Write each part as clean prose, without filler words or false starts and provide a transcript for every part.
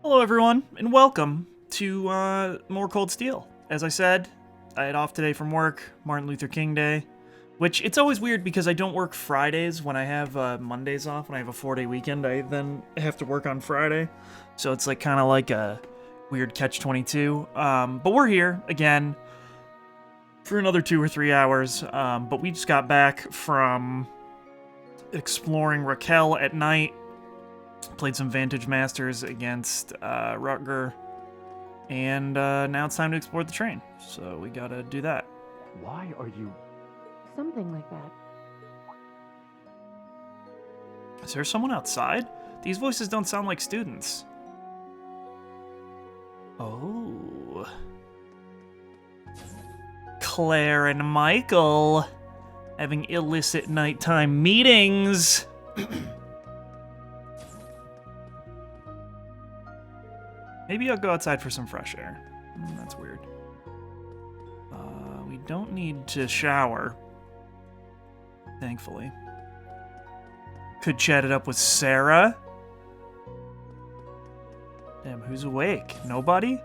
Hello everyone, and welcome to more Cold Steel. As I said, I had off today from work, Martin Luther King Day, which it's always weird because I don't work Fridays when I have Mondays off. When I have a 4-day weekend, I then have to work on Friday. So it's like kind of like a weird catch-22. But we're here again for another 2 or 3 hours. But we just got back from exploring Raquel at night. Played some Vantage Masters against Rutger, and now it's time to explore the train. So we gotta do that. Why are you... Something like that. Is there someone outside? These voices don't sound like students. Oh. Claire and Michael having illicit nighttime meetings. Maybe I'll go outside for some fresh air. That's weird. We don't need to shower. Thankfully. Could chat it up with Sara. Damn, who's awake? Nobody?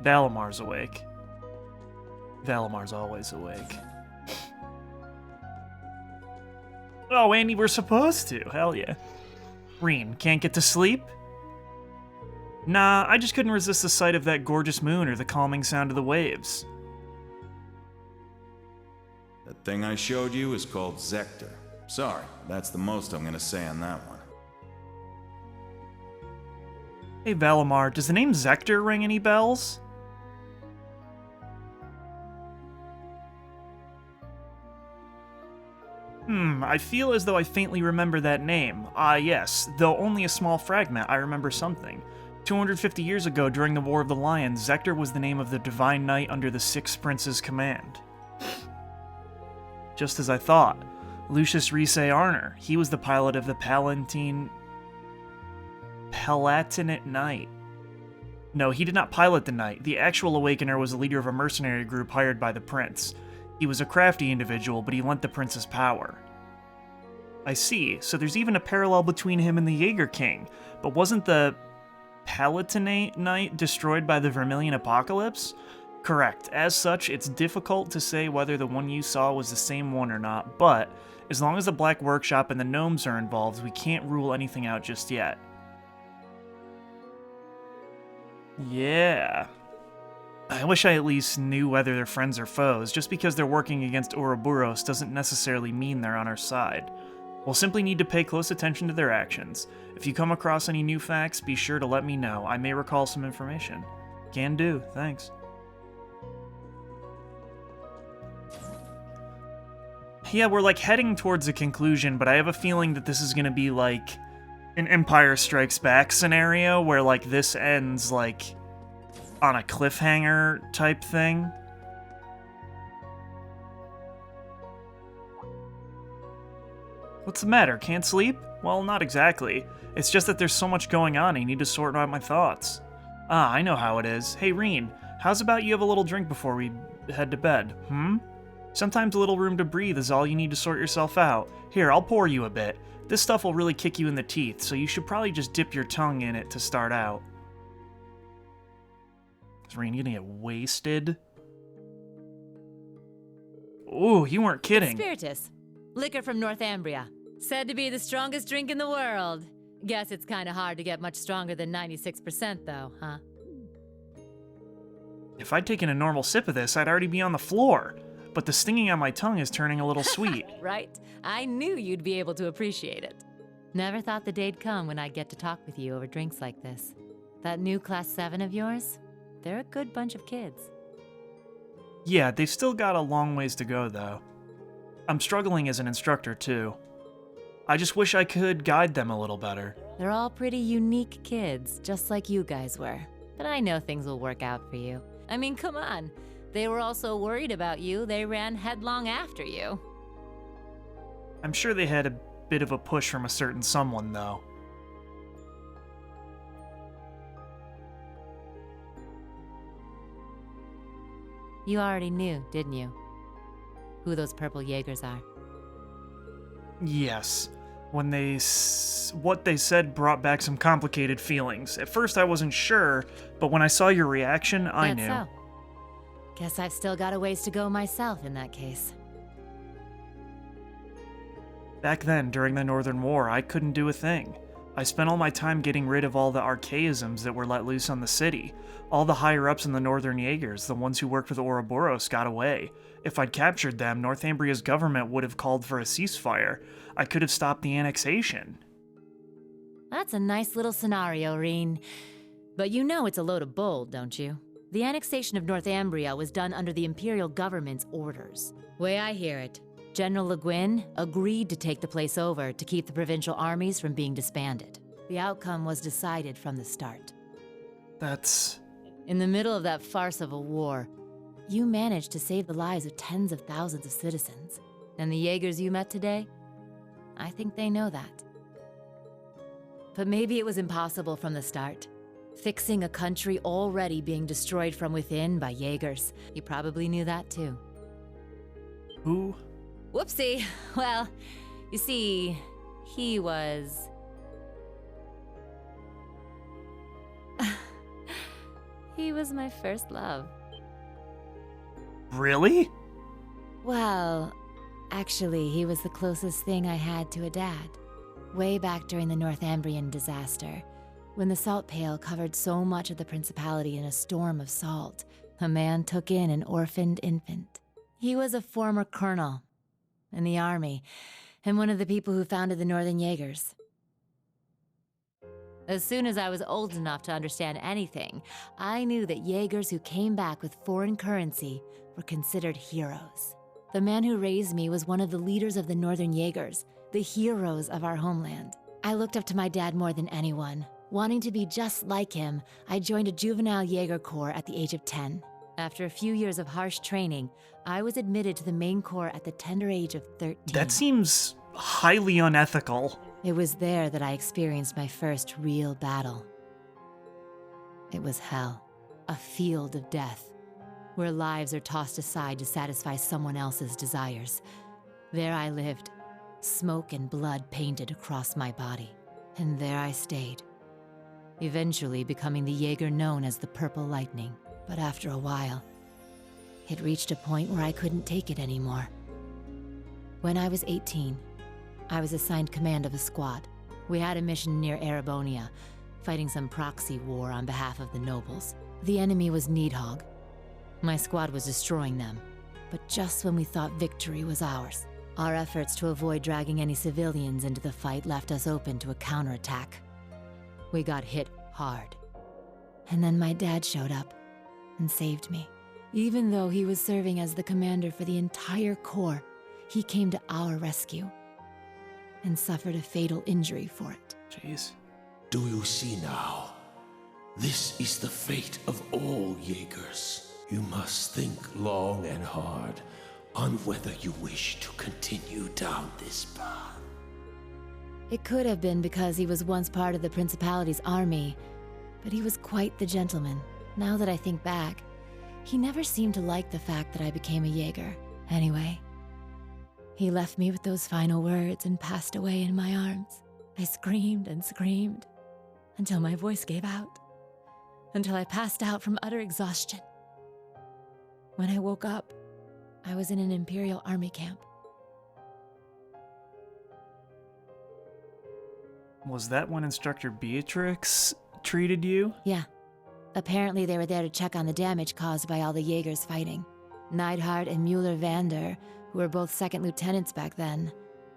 Valamar's awake. Valamar's always awake. Oh, Andy, we're supposed to. Hell yeah. Rean, can't get to sleep? Nah, I just couldn't resist the sight of that gorgeous moon or the calming sound of the waves. That thing I showed you is called Zector. Sorry, that's the most I'm gonna say on that one. Hey Valamar, does the name Zector ring any bells? I feel as though I faintly remember that name. Ah, yes, though only a small fragment, I remember something. 250 years ago, during the War of the Lions, Zector was the name of the Divine Knight under the Six Princes' command. Just as I thought. Lucius Riese Arner. He was the pilot of the Palatinate Knight. No, he did not pilot the Knight. The actual Awakener was the leader of a mercenary group hired by the Prince. He was a crafty individual, but he lent the Prince's power. I see, so there's even a parallel between him and the Jaeger King. But wasn't the Palatinate Knight destroyed by the Vermilion Apocalypse? Correct. As such, it's difficult to say whether the one you saw was the same one or not, but as long as the Black Workshop and the gnomes are involved, we can't rule anything out just yet. Yeah. I wish I at least knew whether they're friends or foes. Just because they're working against Ouroboros doesn't necessarily mean they're on our side. We'll simply need to pay close attention to their actions. If you come across any new facts, be sure to let me know. I may recall some information. Can do, thanks. Yeah, we're like heading towards a conclusion, but I have a feeling that this is gonna be like an Empire Strikes Back scenario where like this ends like on a cliffhanger type thing. What's the matter? Can't sleep? Well, not exactly. It's just that there's so much going on, I need to sort out my thoughts. Ah, I know how it is. Hey, Rean, how's about you have a little drink before we head to bed, Sometimes a little room to breathe is all you need to sort yourself out. Here, I'll pour you a bit. This stuff will really kick you in the teeth, so you should probably just dip your tongue in it to start out. Is Rean gonna get wasted? Ooh, you weren't kidding. Spiritus. Liquor from Northumbria. Said to be the strongest drink in the world. Guess it's kinda hard to get much stronger than 96% though, huh? If I'd taken a normal sip of this, I'd already be on the floor. But the stinging on my tongue is turning a little sweet. Right? I knew you'd be able to appreciate it. Never thought the day'd come when I'd get to talk with you over drinks like this. That new Class 7 of yours? They're a good bunch of kids. Yeah, they've still got a long ways to go, though. I'm struggling as an instructor, too. I just wish I could guide them a little better. They're all pretty unique kids, just like you guys were. But I know things will work out for you. I mean, come on. They were all so worried about you, they ran headlong after you. I'm sure they had a bit of a push from a certain someone, though. You already knew, didn't you? Who those purple Jaegers are. Yes. what they said brought back some complicated feelings. At first I wasn't sure, but when I saw your reaction, I knew. That's so. Guess I've still got a ways to go myself in that case. Back then, during the Northern War, I couldn't do a thing. I spent all my time getting rid of all the archaisms that were let loose on the city. All the higher-ups in the Northern Jaegers, the ones who worked with Ouroboros, got away. If I'd captured them, Northumbria's government would have called for a ceasefire. I could have stopped the annexation. That's a nice little scenario, Rean. But you know it's a load of bull, don't you? The annexation of Northumbria was done under the Imperial government's orders. Way I hear it, General Le Guin agreed to take the place over to keep the provincial armies from being disbanded. The outcome was decided from the start. That's... In the middle of that farce of a war, you managed to save the lives of tens of thousands of citizens. And the Jaegers you met today? I think they know that. But maybe it was impossible from the start. Fixing a country already being destroyed from within by Jaegers. You probably knew that too. Who? Whoopsie. Well, you see, he was... he was my first love. Really? Well, actually, he was the closest thing I had to a dad. Way back during the Northumbrian disaster, when the salt pail covered so much of the principality in a storm of salt, a man took in an orphaned infant. He was a former colonel in the army, and one of the people who founded the Northern Jaegers. As soon as I was old enough to understand anything, I knew that Jaegers who came back with foreign currency were considered heroes. The man who raised me was one of the leaders of the Northern Jaegers, the heroes of our homeland. I looked up to my dad more than anyone. Wanting to be just like him, I joined a juvenile Jaeger Corps at the age of 10. After a few years of harsh training, I was admitted to the main corps at the tender age of 13. That seems highly unethical. It was there that I experienced my first real battle. It was hell, a field of death, where lives are tossed aside to satisfy someone else's desires. There I lived, smoke and blood painted across my body. And there I stayed, eventually becoming the Jaeger known as the Purple Lightning. But after a while, it reached a point where I couldn't take it anymore. When I was 18, I was assigned command of a squad. We had a mission near Erebonia, fighting some proxy war on behalf of the nobles. The enemy was Needhogg. My squad was destroying them, but just when we thought victory was ours, our efforts to avoid dragging any civilians into the fight left us open to a counterattack. We got hit hard. And then my dad showed up and saved me. Even though he was serving as the commander for the entire corps, he came to our rescue and suffered a fatal injury for it. Jeez. Do you see now? This is the fate of all Jaegers. You must think long and hard on whether you wish to continue down this path. It could have been because he was once part of the Principality's army, but he was quite the gentleman. Now that I think back, he never seemed to like the fact that I became a Jaeger. Anyway, he left me with those final words and passed away in my arms. I screamed and screamed until my voice gave out, until I passed out from utter exhaustion. When I woke up, I was in an Imperial Army camp. Was that when Instructor Beatrix treated you? Yeah. Apparently they were there to check on the damage caused by all the Jaegers fighting. Neidhart and Mueller-Vander, who were both second lieutenants back then,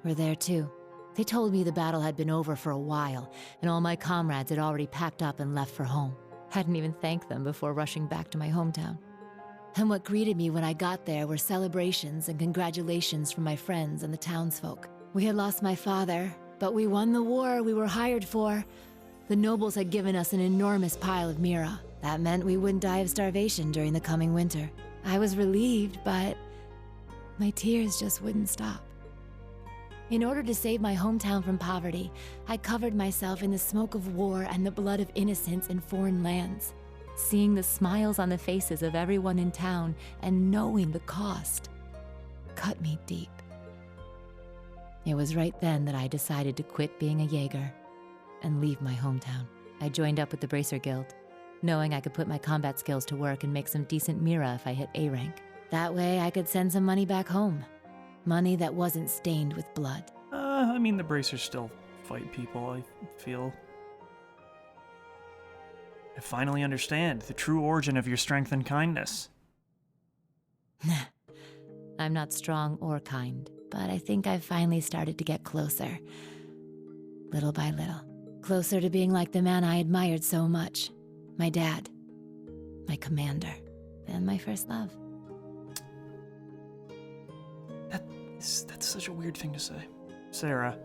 were there too. They told me the battle had been over for a while, and all my comrades had already packed up and left for home. Hadn't even thanked them before rushing back to my hometown. And what greeted me when I got there were celebrations and congratulations from my friends and the townsfolk. We had lost my father, but we won the war we were hired for. The nobles had given us an enormous pile of mira. That meant we wouldn't die of starvation during the coming winter. I was relieved, but my tears just wouldn't stop. In order to save my hometown from poverty, I covered myself in the smoke of war and the blood of innocents in foreign lands. Seeing the smiles on the faces of everyone in town and knowing the cost cut me deep. It was right then that I decided to quit being a Jaeger and leave my hometown. I joined up with the Bracer Guild, knowing I could put my combat skills to work and make some decent Mira if I hit A rank. That way I could send some money back home. Money that wasn't stained with blood. I mean, the Bracers still fight people, I feel. I finally understand the true origin of your strength and kindness. I'm not strong or kind, but I think I've finally started to get closer. Little by little. Closer to being like the man I admired so much. My dad. My commander. And my first love. That's such a weird thing to say, Sarah.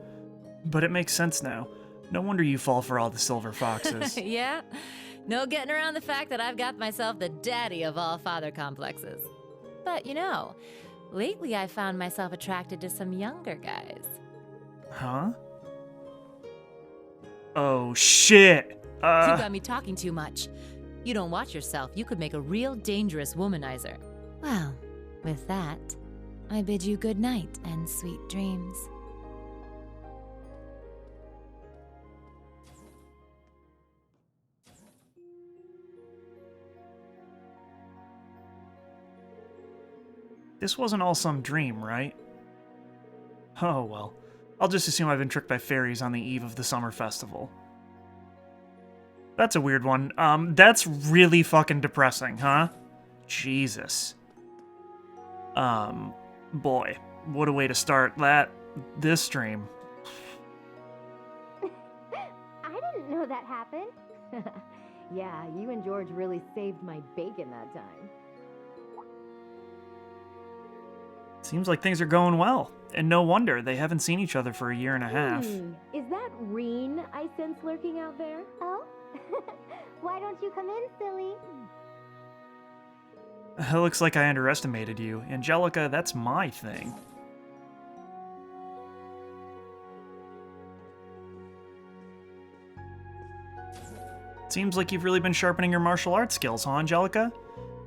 But it makes sense now. No wonder you fall for all the silver foxes. Yeah? No getting around the fact that I've got myself the daddy of all father complexes. But you know, lately I found myself attracted to some younger guys. Huh? Oh, shit! You got me talking too much. You don't watch yourself, you could make a real dangerous womanizer. Well, with that, I bid you good night and sweet dreams. This wasn't all some dream, right? Oh, well. I'll just assume I've been tricked by fairies on the eve of the summer festival. That's a weird one. That's really fucking depressing, huh? Jesus. Boy, what a way to start this stream. I didn't know that happened. Yeah, you and George really saved my bacon that time. Seems like things are going well, and no wonder they haven't seen each other for a year and a half. Is that Rean I sense lurking out there? Oh? Why don't you come in, silly? It looks like I underestimated you. Angelica, that's my thing. Seems like you've really been sharpening your martial arts skills, huh, Angelica?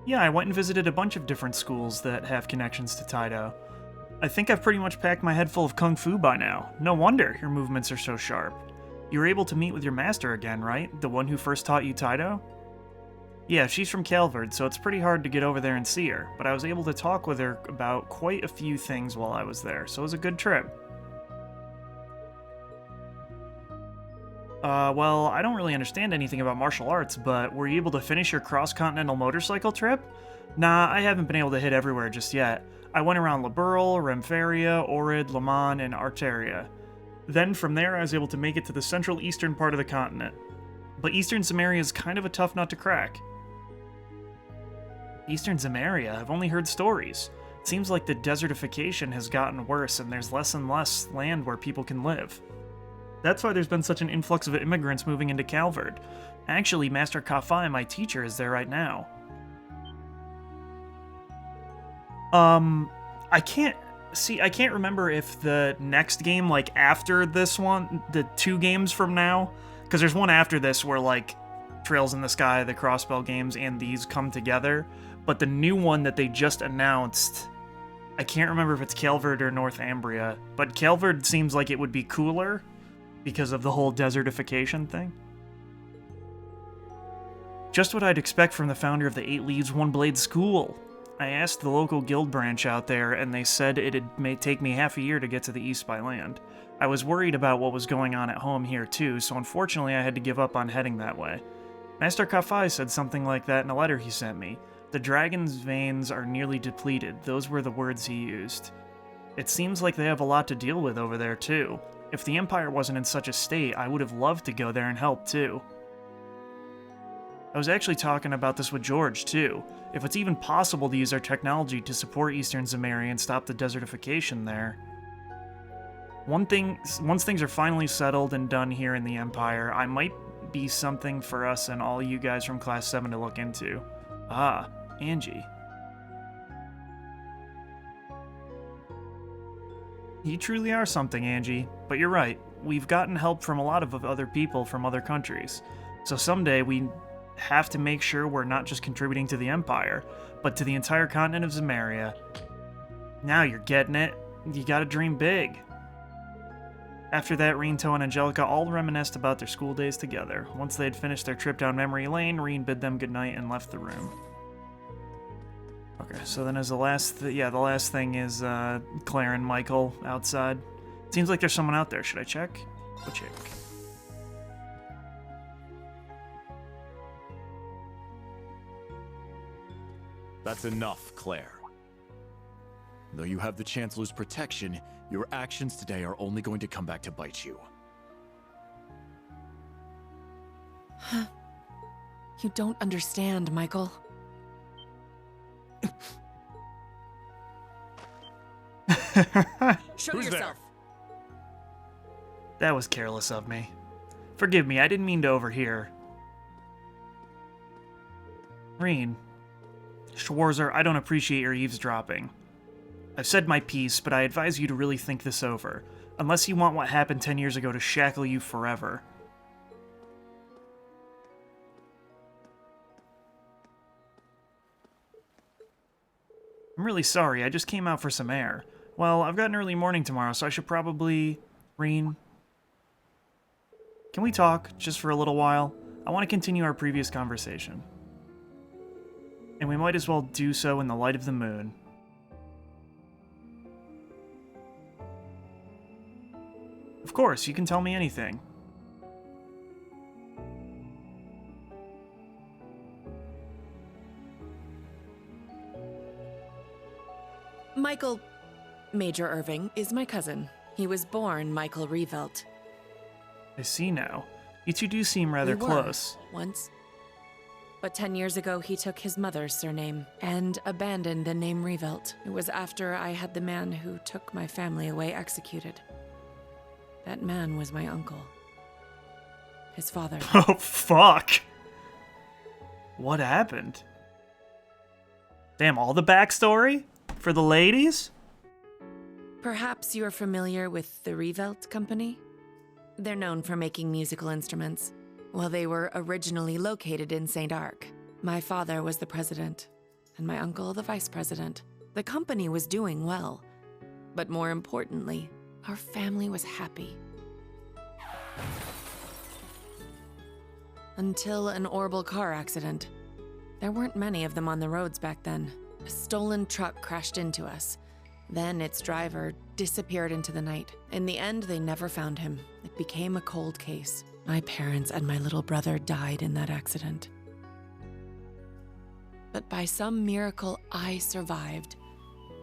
Yeah, I went and visited a bunch of different schools that have connections to Taido. I think I've pretty much packed my head full of kung fu by now. No wonder your movements are so sharp. You were able to meet with your master again, right? The one who first taught you Taido? Yeah, she's from Calvard, so it's pretty hard to get over there and see her, but I was able to talk with her about quite a few things while I was there, so it was a good trip. Well, I don't really understand anything about martial arts, but were you able to finish your cross-continental motorcycle trip? Nah, I haven't been able to hit everywhere just yet. I went around Liberl, Remferia, Orid, Laman, and Arteria. Then from there I was able to make it to the central eastern part of the continent. But Eastern Samaria is kind of a tough nut to crack. Eastern Samaria? I've only heard stories. It seems like the desertification has gotten worse and there's less and less land where people can live. That's why there's been such an influx of immigrants moving into Calvard. Actually, Master Kafai, my teacher, is there right now. I can't remember if the next game, like, after this one, the 2 games from now, because there's one after this where, like, Trails in the Sky, the Crossbell games, and these come together, but the new one that they just announced, I can't remember if it's Calvard or Northumbria, but Calvard seems like it would be cooler, because of the whole desertification thing. Just what I'd expect from the founder of the 8 Leaves, One Blade School. I asked the local guild branch out there, and they said may take me half a year to get to the east by land. I was worried about what was going on at home here too, so unfortunately I had to give up on heading that way. Master Kafai said something like that in a letter he sent me. The dragon's veins are nearly depleted, those were the words he used. It seems like they have a lot to deal with over there too. If the Empire wasn't in such a state, I would have loved to go there and help, too. I was actually talking about this with George, too. If it's even possible to use our technology to support Eastern Zamaria and stop the desertification there. Once things are finally settled and done here in the Empire, I might be something for us and all you guys from Class 7 to look into. Ah, Angie. You truly are something, Angie. But you're right, we've gotten help from a lot of other people from other countries. So someday we have to make sure we're not just contributing to the Empire, but to the entire continent of Zamaria. Now you're getting it. You gotta dream big. After that, Rean, and Angelica all reminisced about their school days together. Once they had finished their trip down memory lane, Rean bid them goodnight and left the room. Okay, so then as the last thing is Claire and Michael outside. Seems like there's someone out there. Should I check? Go check. That's enough, Claire. Though you have the Chancellor's protection, your actions today are only going to come back to bite you. You don't understand, Michael. Show Who's yourself. That was careless of me. Forgive me, I didn't mean to overhear. Rean, Schwarzer, I don't appreciate your eavesdropping. I've said my piece, but I advise you to really think this over, unless you want what happened 10 years ago to shackle you forever. I'm really sorry, I just came out for some air. Well, I've got an early morning tomorrow, so I should probably... Rean, can we talk, just for a little while? I want to continue our previous conversation. And we might as well do so in the light of the moon. Of course, you can tell me anything. Michael Major Irving is my cousin. He was born Michael Revelt. I see now. You two do seem rather We were, close. once. But 10 years ago, he took his mother's surname and abandoned the name Revelt. It was after I had the man who took my family away executed. That man was my uncle. His father. Oh, fuck. What happened? Damn, all the backstory? For the ladies? Perhaps you're familiar with the Revelt Company? They're known for making musical instruments. Well, they were originally located in St. Arc. My father was the president, and my uncle the vice president. The company was doing well, but more importantly, our family was happy. Until an horrible car accident. There weren't many of them on the roads back then. A stolen truck crashed into us. Then its driver disappeared into the night. In the end, they never found him. It became a cold case. My parents and my little brother died in that accident. But by some miracle, I survived,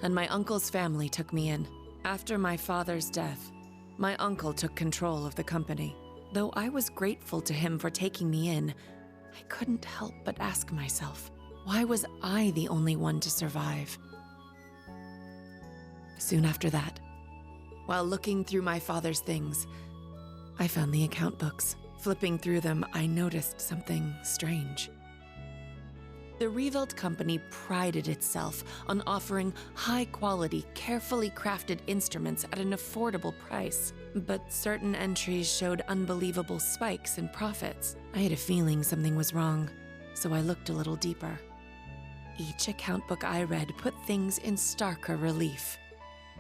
and my uncle's family took me in. After my father's death, my uncle took control of the company. Though I was grateful to him for taking me in, I couldn't help but ask myself, why was I the only one to survive? Soon after that, while looking through my father's things, I found the account books. Flipping through them, I noticed something strange. The Revelt Company prided itself on offering high-quality, carefully crafted instruments at an affordable price. But certain entries showed unbelievable spikes in profits. I had a feeling something was wrong, so I looked a little deeper. Each account book I read put things in starker relief.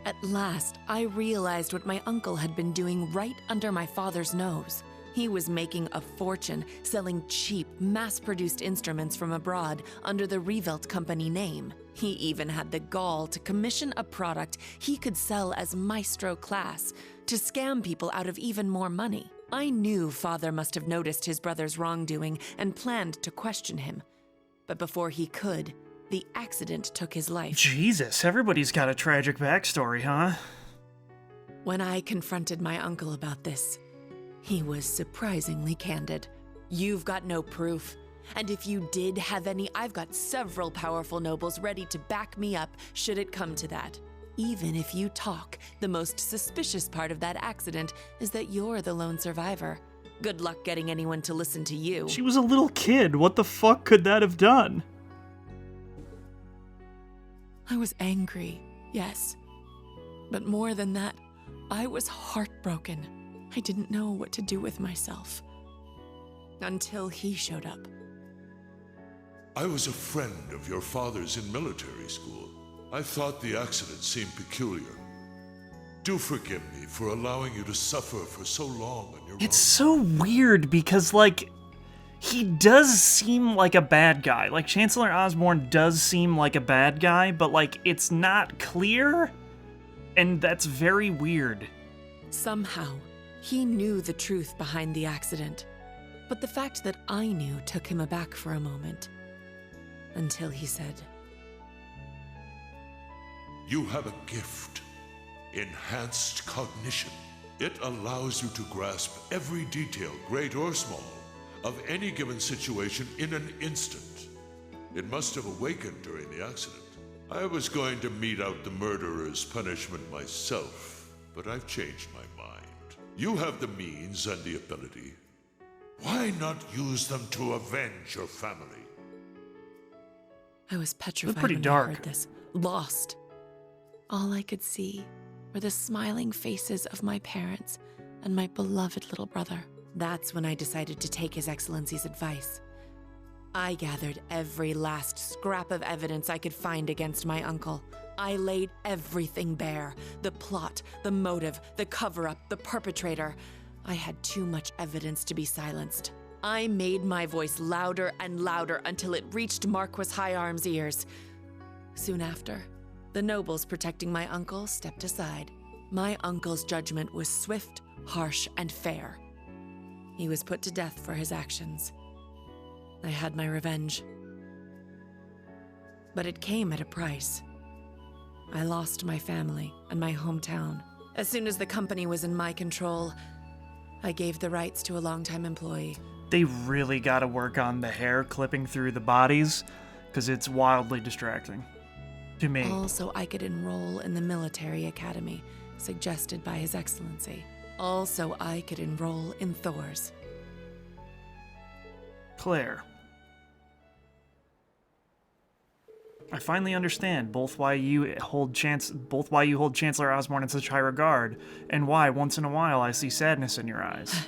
At last, I realized what my uncle had been doing right under my father's nose. He was making a fortune selling cheap, mass-produced instruments from abroad under the Revelt Company name. He even had the gall to commission a product he could sell as Maestro class to scam people out of even more money. I knew Father must have noticed his brother's wrongdoing and planned to question him. But before he could, the accident took his life. Jesus, everybody's got a tragic backstory, huh? When I confronted my uncle about this, he was surprisingly candid. You've got no proof. And if you did have any, I've got several powerful nobles ready to back me up should it come to that. Even if you talk, the most suspicious part of that accident is that you're the lone survivor. Good luck getting anyone to listen to you. She was a little kid. What the fuck could that have done? I was angry, yes. But more than that, I was heartbroken. I didn't know what to do with myself. Until he showed up. I was a friend of your father's in military school. I thought the accident seemed peculiar. Do forgive me for allowing you to suffer for so long on your own. It's so weird because, like, he does seem like a bad guy. Like, Chancellor Osborne does seem like a bad guy, but, like, it's not clear, and that's very weird. Somehow, he knew the truth behind the accident. But the fact that I knew took him aback for a moment. Until he said, You have a gift. Enhanced cognition. It allows you to grasp every detail, great or small, of any given situation in an instant. It must have awakened during the accident. I was going to mete out the murderer's punishment myself, but I've changed my mind. You have the means and the ability. Why not use them to avenge your family? I was petrified pretty when dark. I heard this. Lost. All I could see were the smiling faces of my parents and my beloved little brother. That's when I decided to take His Excellency's advice. I gathered every last scrap of evidence I could find against my uncle. I laid everything bare. The plot, the motive, the cover-up, the perpetrator. I had too much evidence to be silenced. I made my voice louder and louder until it reached Marquis Higharm's ears. Soon after, the nobles protecting my uncle stepped aside. My uncle's judgment was swift, harsh, and fair. He was put to death for his actions. I had my revenge. But it came at a price. I lost my family and my hometown. As soon as the company was in my control, I gave the rights to a longtime employee. They really gotta work on the hair clipping through the bodies, because it's wildly distracting. To me. All so I could enroll in the military academy, suggested by His Excellency. All so I could enroll in Thor's. Claire. I finally understand both why you hold Chancellor Osborne in such high regard, and why once in a while I see sadness in your eyes.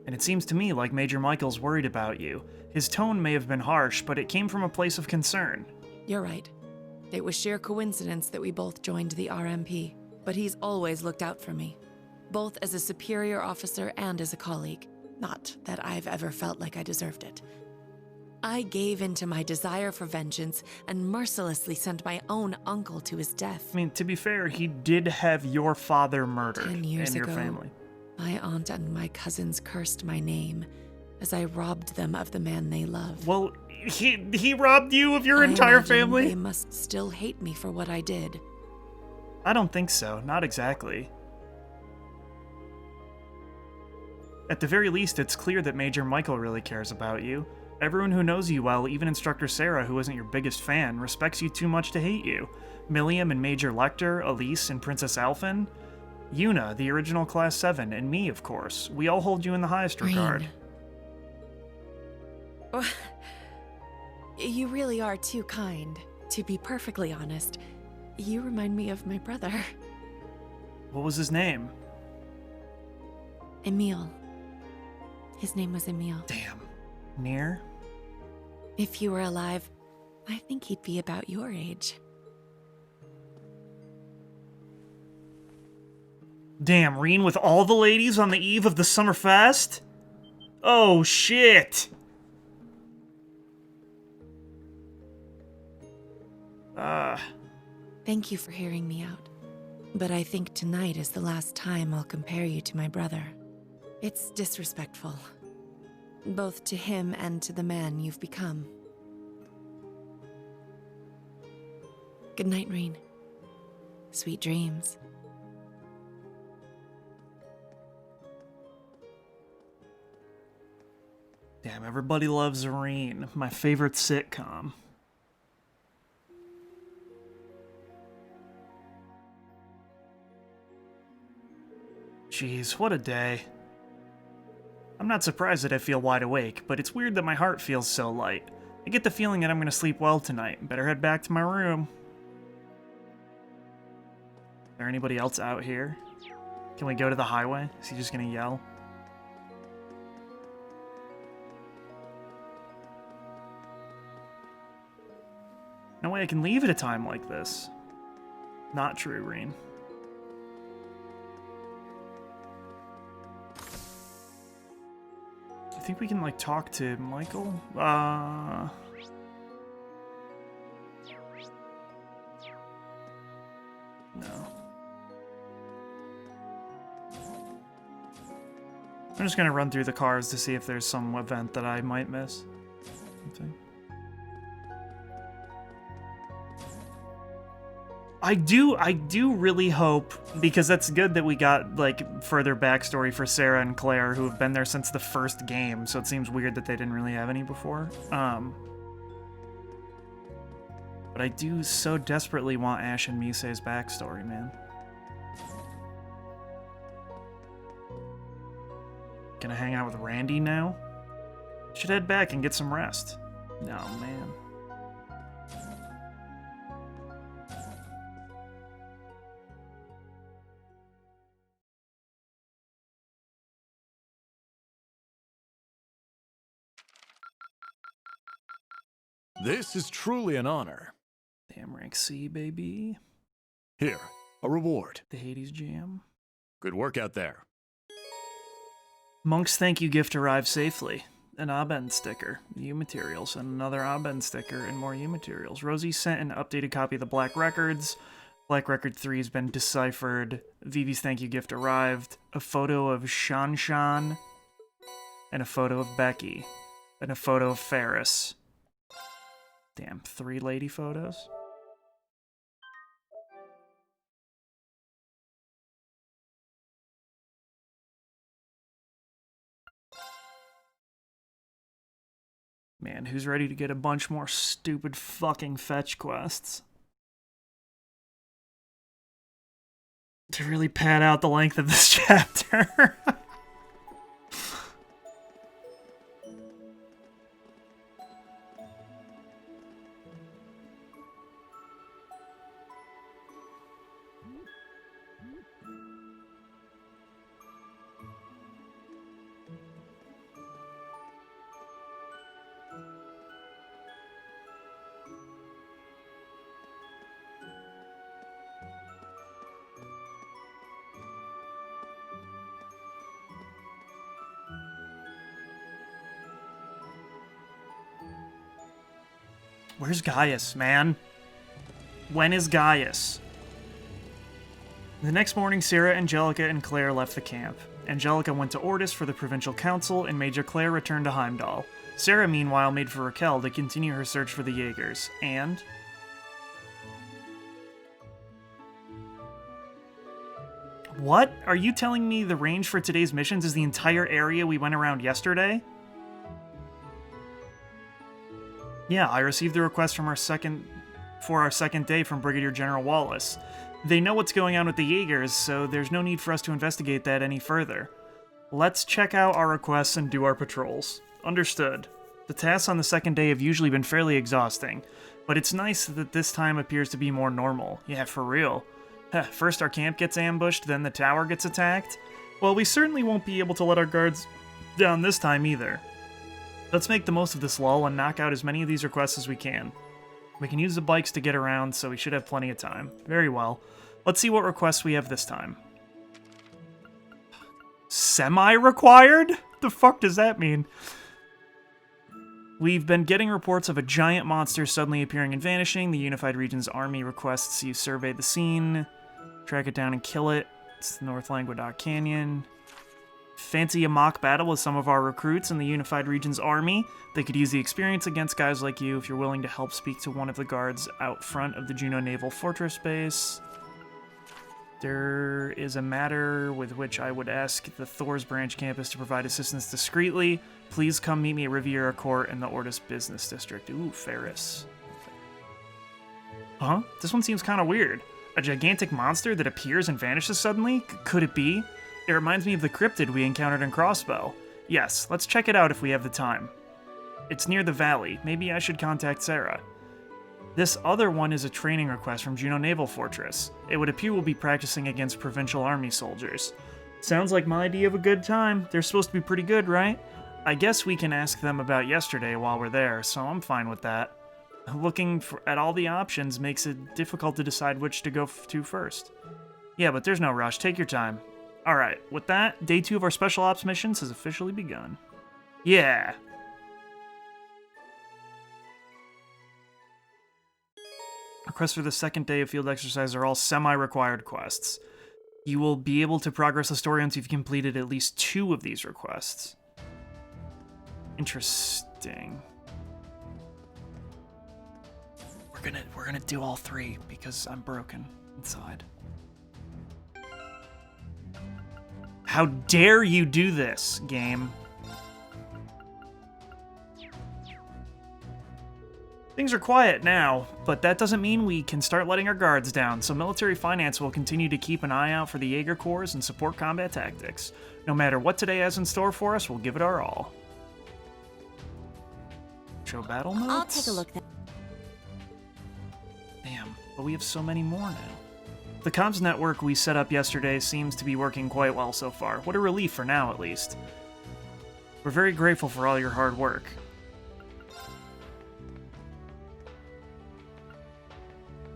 And it seems to me like Major Michael's worried about you. His tone may have been harsh, but it came from a place of concern. You're right. It was sheer coincidence that we both joined the RMP, but he's always looked out for me, both as a superior officer and as a colleague. Not that I've ever felt like I deserved it. I gave in to my desire for vengeance and mercilessly sent my own uncle to his death. I mean, to be fair, he did have your father murdered 10 years and your ago, family. my aunt and my cousins cursed my name as I robbed them of the man they love. Well, he robbed you of your I entire imagine family? They must still hate me for what I did. I don't think so. Not exactly. At the very least, it's clear that Major Michael really cares about you. Everyone who knows you well, even Instructor Sara, who isn't your biggest fan, respects you too much to hate you. Milliam and Major Lecter, Elise and Princess Alphen, Yuna, the original Class 7, and me, of course. We all hold you in the highest regard. Rean. You really are too kind. To be perfectly honest, you remind me of my brother. What was his name? Emile. His name was Emile. Damn. Near? If you were alive, I think he'd be about your age. Damn, Rean with all the ladies on the eve of the summer fest? Oh, shit! Thank you for hearing me out. But I think tonight is the last time I'll compare you to my brother. It's disrespectful. Both to him and to the man you've become. Good night, Rean. Sweet dreams. Damn, everybody loves Rean, my favorite sitcom. Jeez, what a day. I'm not surprised that I feel wide awake, but it's weird that my heart feels so light. I get the feeling that I'm gonna sleep well tonight. Better head back to my room. Is there anybody else out here? Can we go to the highway? Is he just gonna yell? No way I can leave at a time like this. Not true, Rean. think we can, like, talk to Michael? No. I'm just gonna run through the cars to see if there's some event that I might miss. I do really hope, because that's good that we got, like, further backstory for Sara and Claire, who have been there since the first game, so it seems weird that they didn't really have any before. But I do so desperately want Ash and Misei's backstory, man. Gonna hang out with Randy now? Should head back and get some rest. No, man. This is truly an honor. Damn rank C, baby. Here, a reward. The Hades Jam. Good work out there. Monk's thank you gift arrived safely. An Abend sticker, U materials, and another Abend sticker, and more U materials. Rosie sent an updated copy of the Black Records. Black Record 3 has been deciphered. Vivi's thank you gift arrived. A photo of Shan Shan, and a photo of Becky, and a photo of Ferris. Damn, 3 lady photos? Man, who's ready to get a bunch more stupid fucking fetch quests? To really pad out the length of this chapter. Where's Gaius, man? When is Gaius? The next morning, Sara, Angelica, and Claire left the camp. Angelica went to Ordis for the provincial council, and Major Claire returned to Heimdall. Sara, meanwhile, made for Raquel to continue her search for the Jaegers. And... what? Are you telling me the range for today's missions is the entire area we went around yesterday? Yeah, I received the request from our second day from Brigadier General Wallace. They know what's going on with the Jaegers, so there's no need for us to investigate that any further. Let's check out our requests and do our patrols. Understood. The tasks on the second day have usually been fairly exhausting, but it's nice that this time appears to be more normal. Yeah, for real. First our camp gets ambushed, then the tower gets attacked. Well, we certainly won't be able to let our guards down this time either. Let's make the most of this lull and knock out as many of these requests as we can. We can use the bikes to get around, so we should have plenty of time. Very well. Let's see what requests we have this time. Semi-required? The fuck does that mean? We've been getting reports of a giant monster suddenly appearing and vanishing. The Unified Region's army requests you survey the scene, track it down and kill it. It's the North Languedoc Canyon. Fancy a mock battle with some of our recruits in the Unified Region's army. They could use the experience against guys like you if you're willing to help speak to one of the guards out front of the Juno Naval Fortress base. There is a matter with which I would ask the Thor's Branch campus to provide assistance discreetly. Please come meet me at Riviera Court in the Ordis Business District. Ooh, Ferris. Huh? This one seems kind of weird. A gigantic monster that appears and vanishes suddenly? Could it be? It reminds me of the cryptid we encountered in Crossbow. Yes, let's check it out if we have the time. It's near the valley. Maybe I should contact Sara. This other one is a training request from Juno Naval Fortress. It would appear we'll be practicing against provincial army soldiers. Sounds like my idea of a good time. They're supposed to be pretty good, right? I guess we can ask them about yesterday while we're there, so I'm fine with that. Looking at all the options makes it difficult to decide which to go to first. Yeah, but there's no rush. Take your time. Alright, with that, day 2 of our Special Ops missions has officially begun. Yeah. Requests for the second day of field exercise are all semi-required quests. You will be able to progress the story once you've completed at least 2 of these requests. Interesting. We're gonna do all 3 because I'm broken inside. How dare you do this, game? Things are quiet now, but that doesn't mean we can start letting our guards down, so military finance will continue to keep an eye out for the Jaeger Corps and support combat tactics. No matter what today has in store for us, we'll give it our all. Show battle notes? I'll take a look then. Damn, but we have so many more now. The comms network we set up yesterday seems to be working quite well so far. What a relief for now, at least. We're very grateful for all your hard work.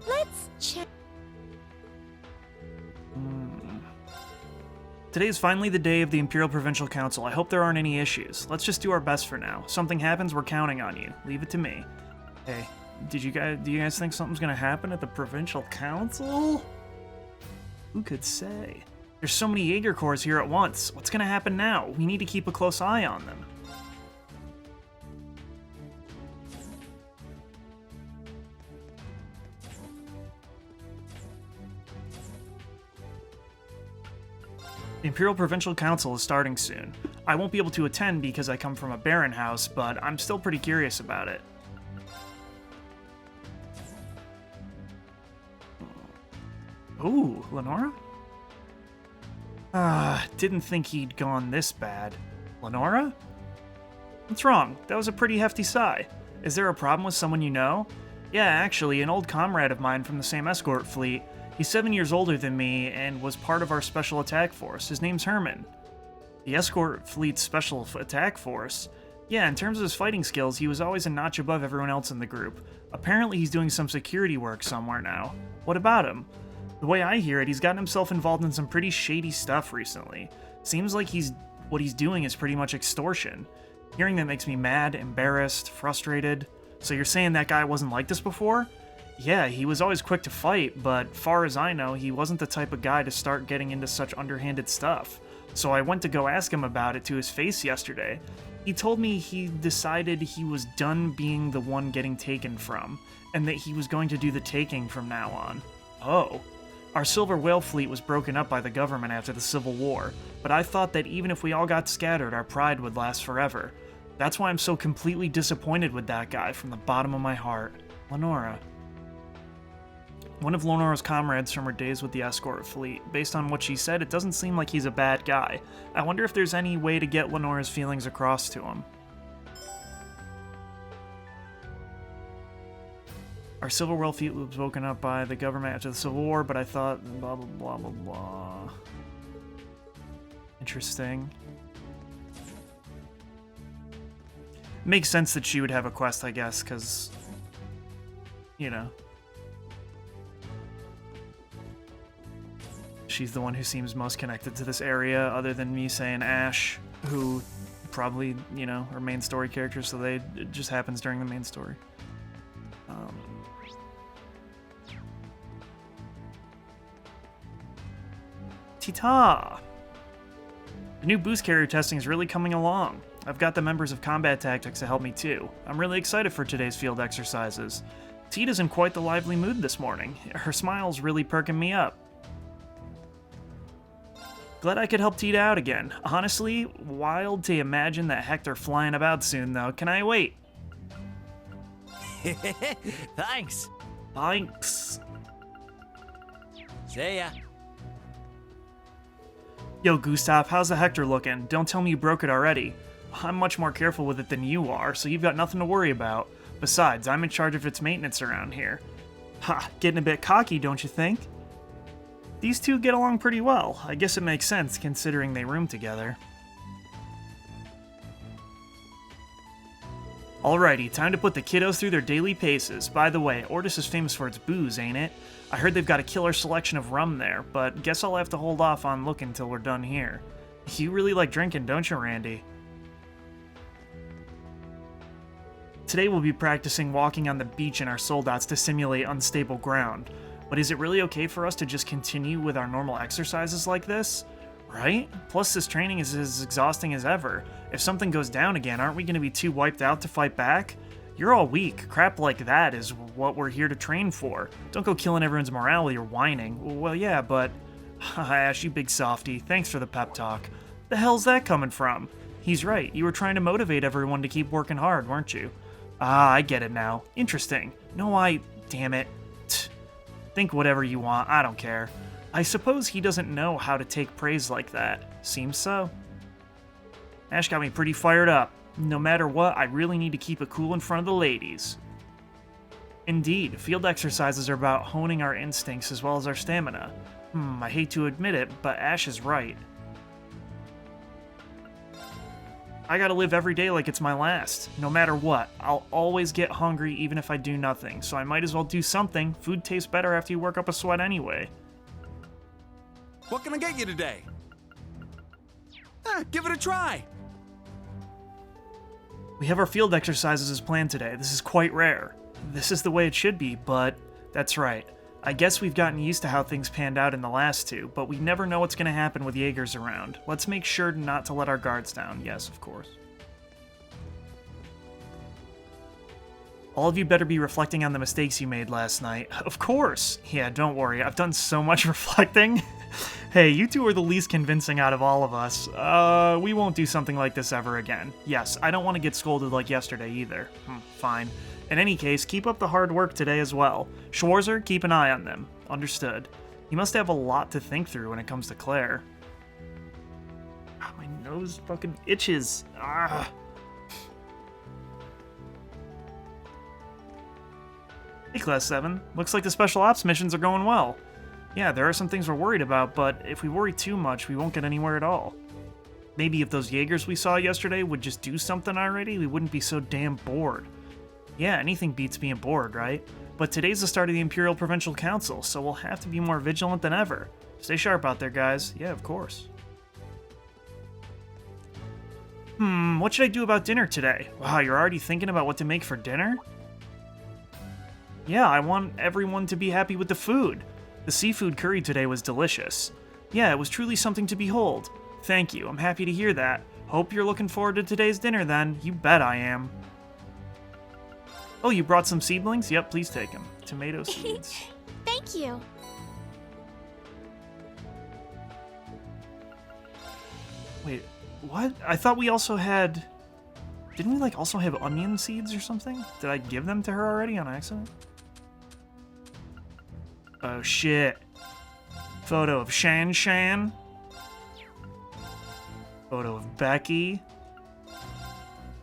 Let's check. Today is finally the day of the Imperial Provincial Council. I hope there aren't any issues. Let's just do our best for now. Something happens, we're counting on you. Leave it to me. Hey, do you guys think something's gonna happen at the Provincial Council? Who could say? There's so many Jaeger Corps here at once. What's gonna happen now? We need to keep a close eye on them. The Imperial Provincial Council is starting soon. I won't be able to attend because I come from a Baron house, but I'm still pretty curious about it. Ooh, Lenora? Didn't think he'd gone this bad. Lenora? What's wrong? That was a pretty hefty sigh. Is there a problem with someone you know? Yeah, actually, an old comrade of mine from the same escort fleet. He's 7 years older than me and was part of our special attack force. His name's Herman. The escort fleet's special attack force? Yeah, in terms of his fighting skills, he was always a notch above everyone else in the group. Apparently he's doing some security work somewhere now. What about him? The way I hear it, he's gotten himself involved in some pretty shady stuff recently. Seems like what he's doing is pretty much extortion. Hearing that makes me mad, embarrassed, frustrated. So you're saying that guy wasn't like this before? Yeah, he was always quick to fight, but far as I know, he wasn't the type of guy to start getting into such underhanded stuff. So I went to go ask him about it to his face yesterday. He told me he decided he was done being the one getting taken from, and that he was going to do the taking from now on. Oh. Our Silver Whale fleet was broken up by the government after the Civil War, but I thought that even if we all got scattered, our pride would last forever. That's why I'm so completely disappointed with that guy from the bottom of my heart. Lenora. One of Lenora's comrades from her days with the escort fleet. Based on what she said, it doesn't seem like he's a bad guy. I wonder if there's any way to get Lenora's feelings across to him. Our Silver Whale fleet was broken up by the government after the Civil War, but I thought blah blah blah blah blah. Interesting. Makes sense that she would have a quest, I guess, because, you know, she's the one who seems most connected to this area, other than me saying Ash, who probably, you know, are main story characters, so it just happens during the main story. Tita! The new boost carrier testing is really coming along. I've got the members of Combat Tactics to help me too. I'm really excited for today's field exercises. Tita's in quite the lively mood this morning. Her smile's really perking me up. Glad I could help Tita out again. Honestly, wild to imagine that Hector flying about soon though. Can I wait? Thanks. Thanks. See ya. Yo, Gustav, how's the Hector looking? Don't tell me you broke it already. I'm much more careful with it than you are, so you've got nothing to worry about. Besides, I'm in charge of its maintenance around here. Ha, getting a bit cocky, don't you think? These two get along pretty well. I guess it makes sense, considering they room together. Alrighty, time to put the kiddos through their daily paces. By the way, Ortis is famous for its booze, ain't it? I heard they've got a killer selection of rum there, but guess I'll have to hold off on looking till we're done here. You really like drinking, don't you, Randy? Today we'll be practicing walking on the beach in our soldats to simulate unstable ground. But is it really okay for us to just continue with our normal exercises like this? Right? Plus this training is as exhausting as ever. If something goes down again, aren't we going to be too wiped out to fight back? You're all weak. Crap like that is what we're here to train for. Don't go killing everyone's morale while you're whining. Well, yeah, but... Ash, you big softy. Thanks for the pep talk. The hell's that coming from? He's right. You were trying to motivate everyone to keep working hard, weren't you? Ah, I get it now. Interesting. No, damn it. Think whatever you want. I don't care. I suppose he doesn't know how to take praise like that. Seems so. Ash got me pretty fired up. No matter what, I really need to keep it cool in front of the ladies. Indeed, field exercises are about honing our instincts as well as our stamina. I hate to admit it, but Ash is right. I gotta live every day like it's my last. No matter what, I'll always get hungry even if I do nothing, so I might as well do something. Food tastes better after you work up a sweat anyway. What can I get you today? Give it a try. We have our field exercises as planned today. This is quite rare. This is the way it should be, but that's right. I guess we've gotten used to how things panned out in the last two, but we never know what's going to happen with Jaegers around. Let's make sure not to let our guards down. Yes, of course. All of you better be reflecting on the mistakes you made last night. Of course! Yeah, don't worry. I've done so much reflecting. Hey, you two are the least convincing out of all of us. We won't do something like this ever again. Yes, I don't want to get scolded like yesterday either. Fine. In any case, keep up the hard work today as well. Schwarzer, keep an eye on them. Understood. You must have a lot to think through when it comes to Claire. My nose fucking itches. Hey, Class 7. Looks like the special ops missions are going well. Yeah, there are some things we're worried about, but if we worry too much, we won't get anywhere at all. Maybe if those Jaegers we saw yesterday would just do something already, we wouldn't be so damn bored. Yeah, anything beats being bored, right? But today's the start of the Imperial Provincial Council, so we'll have to be more vigilant than ever. Stay sharp out there, guys. Yeah, of course. What should I do about dinner today? Wow, you're already thinking about what to make for dinner? Yeah, I want everyone to be happy with the food. The seafood curry today was delicious. Yeah, it was truly something to behold. Thank you, I'm happy to hear that. Hope you're looking forward to today's dinner then. You bet I am. Oh, you brought some seedlings? Yep, please take them. Tomato seeds. Thank you. Wait, what? I thought we also had... Didn't we, like, also have onion seeds or something? Did I give them to her already on accident? Oh, shit. Photo of Shan. Photo of Becky.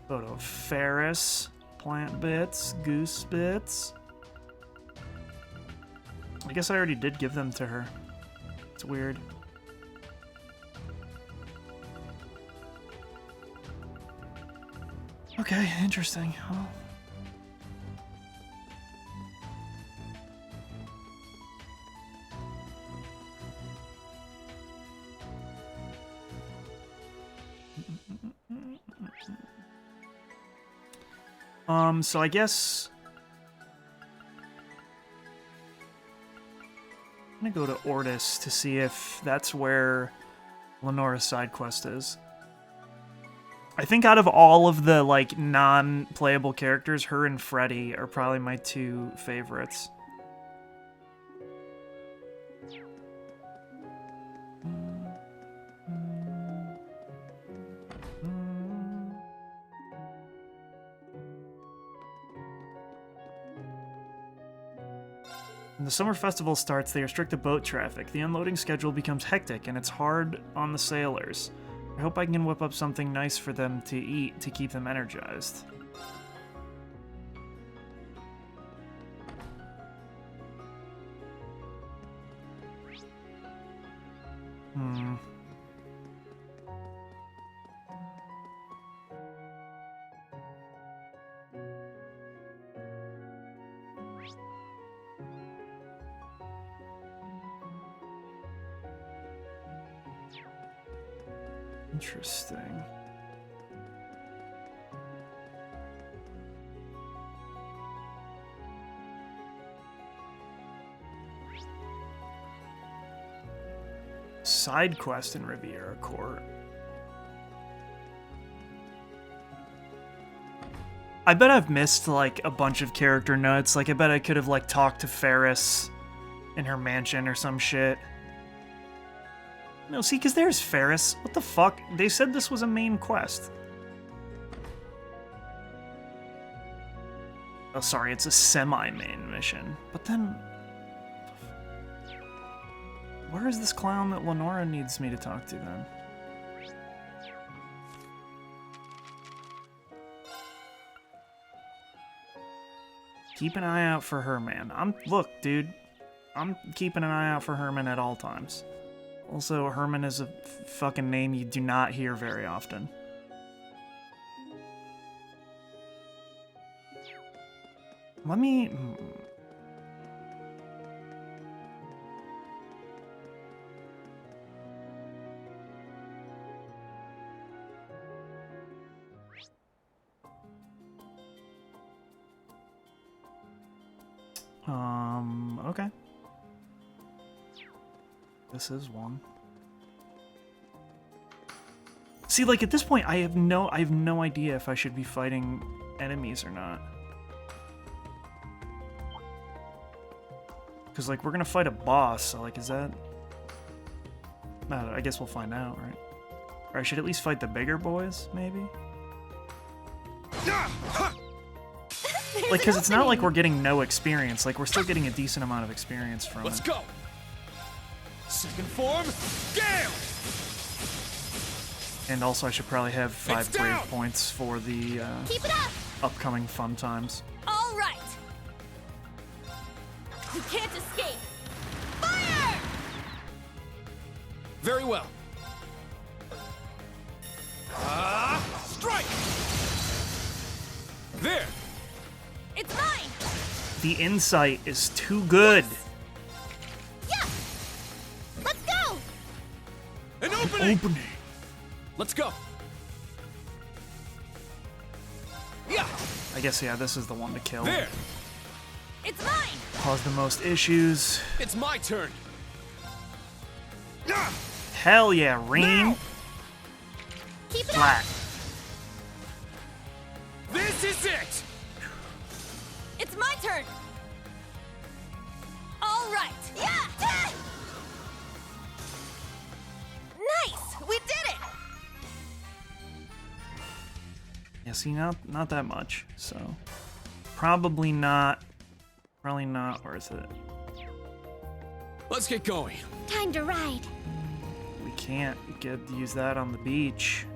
Photo of Ferris. Plant bits, goose bits. I guess I already did give them to her. It's weird. Okay, interesting. Well, so I guess I'm gonna go to Ortis to see if that's where Lenora's side quest is. I think out of all of the, like, non-playable characters, her and Freddy are probably my two favorites. When the summer festival starts, they restrict the boat traffic. The unloading schedule becomes hectic, and it's hard on the sailors. I hope I can whip up something nice for them to eat to keep them energized. Interesting. Side quest in Riviera Court. I bet I've missed, like, a bunch of character notes. Like, I bet I could have, like, talked to Ferris in her mansion or some shit. No, see, because there's Ferris. What the fuck? They said this was a main quest. Oh, sorry, it's a semi-main mission. But then... where is this clown that Lenora needs me to talk to, then? Keep an eye out for Herman. Look, dude. I'm keeping an eye out for Herman at all times. Also, Herman is a fucking name you do not hear very often. Let me... okay. This is one. See, like, at this point, I have no idea if I should be fighting enemies or not. Because, like, we're gonna fight a boss, so, like, is that... no, I guess we'll find out, right? Or I should at least fight the bigger boys, maybe? Like, because it's not like we're getting no experience. Like, we're still getting a decent amount of experience from it. Let's go! Second form, Gale! And also, I should probably have 5 It's brave down! points for the Keep it up! upcoming fun times. All right! You can't escape! Fire! Very well. Strike! There! It's mine! The insight is too good. Yeah! Let's go! An opening! Opening. Let's go! Yeah! I guess, yeah, this is the one to kill. There! It's mine! Cause the most issues. It's my turn! Hell yeah, Rean. Keep it Flat. up! This is it! It's my turn! All right! Yeah! Ah! Nice! We did it! Yeah, see, not that much, so probably not worth it. Let's get going. Time to ride. We can't use that on the beach.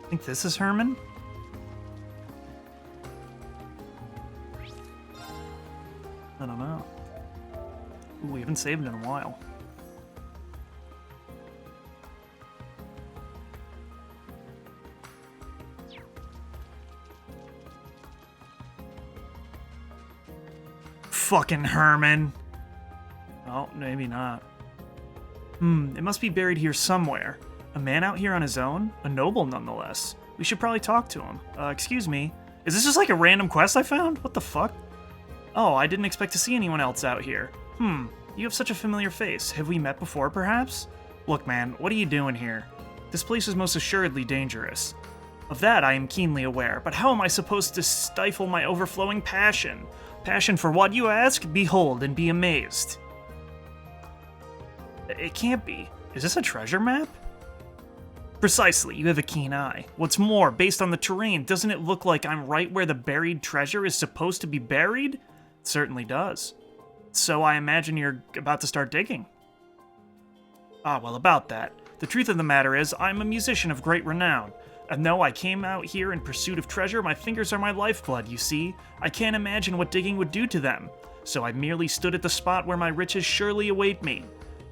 I think this is Herman. I don't know. Ooh, we haven't saved in a while. Fucking Herman. Oh, maybe not. It must be buried here somewhere. A man out here on his own? A noble, nonetheless. We should probably talk to him. Excuse me. Is this just like a random quest I found? What the fuck? Oh, I didn't expect to see anyone else out here. You have such a familiar face. Have we met before, perhaps? Look, man, what are you doing here? This place is most assuredly dangerous. Of that I am keenly aware, but how am I supposed to stifle my overflowing passion? Passion for what, you ask? Behold and be amazed. It can't be. Is this a treasure map? Precisely, you have a keen eye. What's more, based on the terrain, doesn't it look like I'm right where the buried treasure is supposed to be buried? It certainly does. So I imagine you're about to start digging. Ah, well, about that. The truth of the matter is, I'm a musician of great renown. And though I came out here in pursuit of treasure, my fingers are my lifeblood, you see. I can't imagine what digging would do to them. So I merely stood at the spot where my riches surely await me.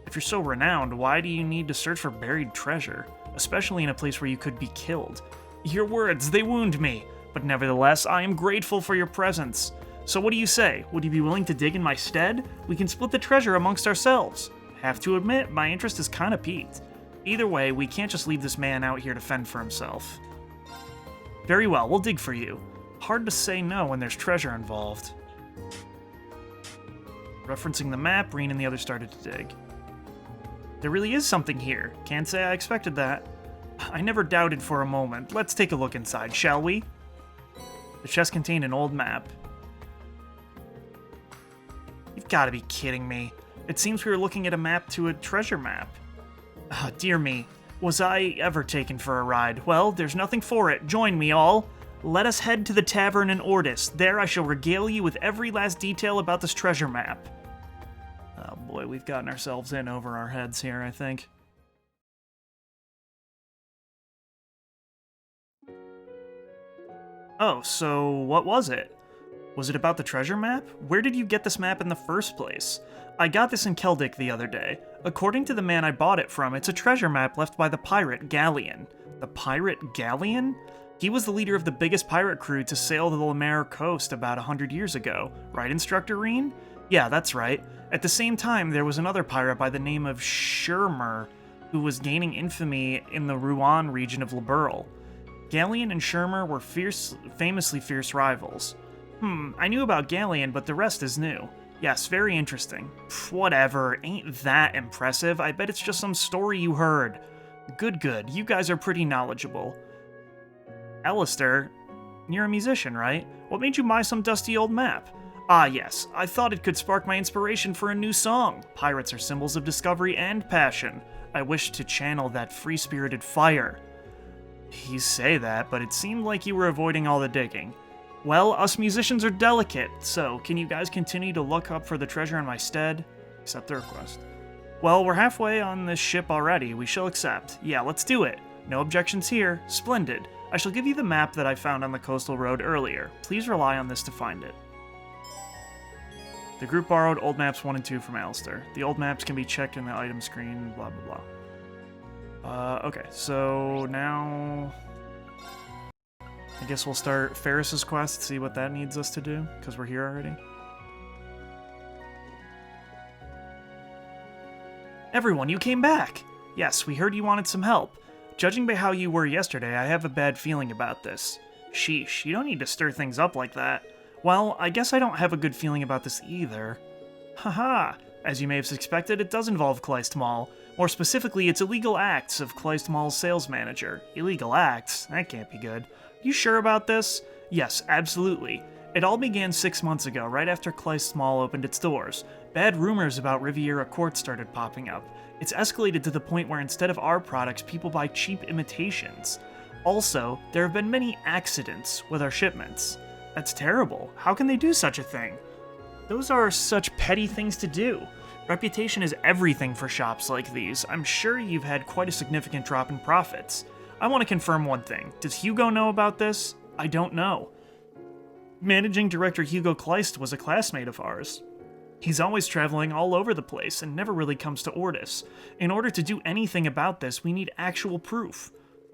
If you're so renowned, why do you need to search for buried treasure? Especially in a place where you could be killed. Your words, they wound me. But nevertheless, I am grateful for your presence. So what do you say? Would you be willing to dig in my stead? We can split the treasure amongst ourselves. Have to admit, my interest is kinda piqued. Either way, we can't just leave this man out here to fend for himself. Very well, we'll dig for you. Hard to say no when there's treasure involved. Referencing the map, Rean and the others started to dig. There really is something here. Can't say I expected that. I never doubted for a moment. Let's take a look inside, shall we? The chest contained an old map. You've got to be kidding me. It seems we were looking at a map to a treasure map. Ah, dear me. Was I ever taken for a ride? Well, there's nothing for it. Join me all. Let us head to the tavern in Ordis. There I shall regale you with every last detail about this treasure map. Oh boy, we've gotten ourselves in over our heads here, I think. Oh, so what was it? Was it about the treasure map? Where did you get this map in the first place? I got this in Keldic the other day. According to the man I bought it from, it's a treasure map left by the pirate Galleon. The pirate Galleon? He was the leader of the biggest pirate crew to sail the Lemaire coast about 100 years ago. Right, Instructor Rean? Yeah, that's right. At the same time, there was another pirate by the name of Shermer, who was gaining infamy in the Rean region of Liberl. Galleon and Shermer were famously fierce rivals. I knew about Galleon, but the rest is new. Yes, very interesting. Pff, whatever, ain't that impressive. I bet it's just some story you heard. Good, you guys are pretty knowledgeable. Alistair, you're a musician, right? What made you buy some dusty old map? Ah, yes, I thought it could spark my inspiration for a new song. Pirates are symbols of discovery and passion. I wished to channel that free-spirited fire. You say that, but it seemed like you were avoiding all the digging. Well, us musicians are delicate, so can you guys continue to look up for the treasure in my stead? Accept the request. Well, we're halfway on this ship already. We shall accept. Yeah, let's do it. No objections here. Splendid. I shall give you the map that I found on the coastal road earlier. Please rely on this to find it. The group borrowed old maps 1 and 2 from Alistair. The old maps can be checked in the item screen, blah blah blah. Okay, so now I guess we'll start Ferris's quest, see what that needs us to do, because we're here already. Everyone, you came back! Yes, we heard you wanted some help. Judging by how you were yesterday, I have a bad feeling about this. Sheesh, you don't need to stir things up like that. Well, I guess I don't have a good feeling about this either. Haha, as you may have suspected, it does involve Kleist Mall. More specifically, it's illegal acts of Kleist Mall's sales manager. Illegal acts? That can't be good. You sure about this? Yes, absolutely. It all began 6 months ago, right after Kleist Mall opened its doors. Bad rumors about Riviera Court started popping up. It's escalated to the point where instead of our products, people buy cheap imitations. Also, there have been many accidents with our shipments. That's terrible. How can they do such a thing? Those are such petty things to do. Reputation is everything for shops like these. I'm sure you've had quite a significant drop in profits. I want to confirm one thing. Does Hugo know about this? I don't know. Managing Director Hugo Kleist was a classmate of ours. He's always traveling all over the place and never really comes to Ordis. In order to do anything about this, we need actual proof.